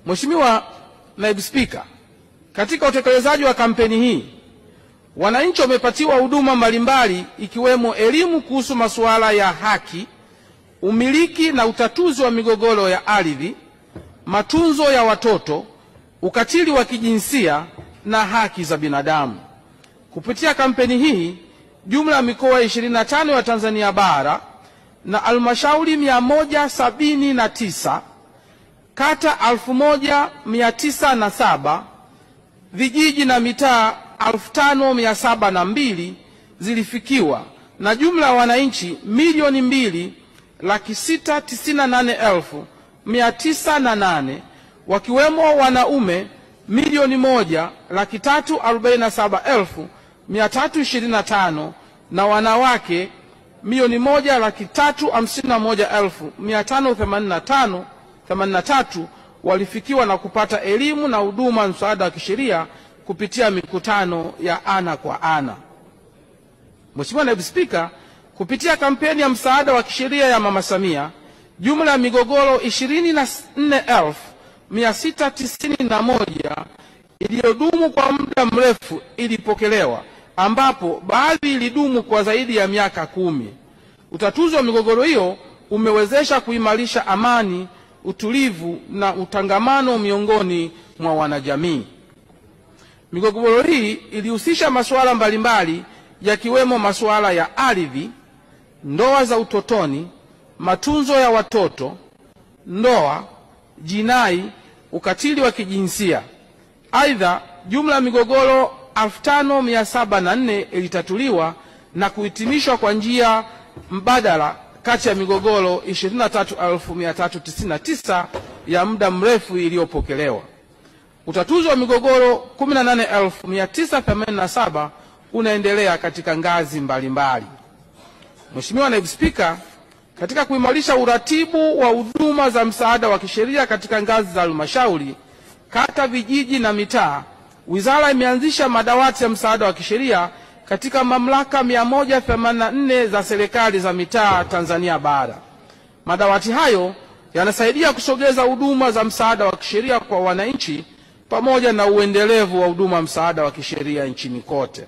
Mheshimiwa Naibu Spika, katika utekelezaji wa kampeni hii wananchi wamepatiwa huduma mbalimbali ikiwemo elimu kuhusu masuala ya haki, umiliki na utatuzi wa migogoro ya ardhi, matunzo ya watoto, ukatili wa kijinsia na haki za binadamu. Kupitia kampeni hii, jumla ya mikoa 25 ya Tanzania bara na halmashauri 179, kata 1907, vijiji na mitaa 5702 zilifikiwa na jumla ya wananchi 2,698,908 wakiwemo wanaume 1,347,325 na wanawake 1,351,583 walifikiwa na kupata elimu na huduma msaada wa kisheria kupitia mikutano ya ana kwa ana. Mheshimiwa Naibu Spika, kupitia kampeni ya msaada wa kisheria ya Mama Samia, jumla ya migogoro 24,691 iliyodumu kwa muda mrefu ilipokelewa, ambapo baadhi ilidumu kwa zaidi ya miaka 10. Utatuzi wa migogoro hiyo umewezesha kuimarisha amani, utulivu na utangamano miongoni mwa wanajamii. Migogoro hii ilihusisha masuala mbalimbali yakiwemo masuala ya ardhi, ndoa za utotoni, matunzo ya watoto, ndoa, jinai, ukatili wa kijinsia. Aidha, jumla ya migogoro 5704 ilitatuliwa na kuhitimishwa kwa njia mbadala kati ya migogoro 23,399 ya muda mrefu iliyopokelewa. Utatuzi wa migogoro 18,987 unaendelea katika ngazi mbalimbali. Mheshimiwa Naibu Spika, katika kuimarisha uratibu wa huduma za msaada wa kisheria katika ngazi za halmashauri, kata, vijiji na mitaa, wizara imeanzisha madawati ya msaada wa kisheria katika mamlaka 184 za serikali za mitaa Tanzania bara. Madawati hayo yanasaidia kusogeza huduma za msaada wa kisheria kwa wananchi pamoja na uendelevu wa huduma msaada wa kisheria nchini kote.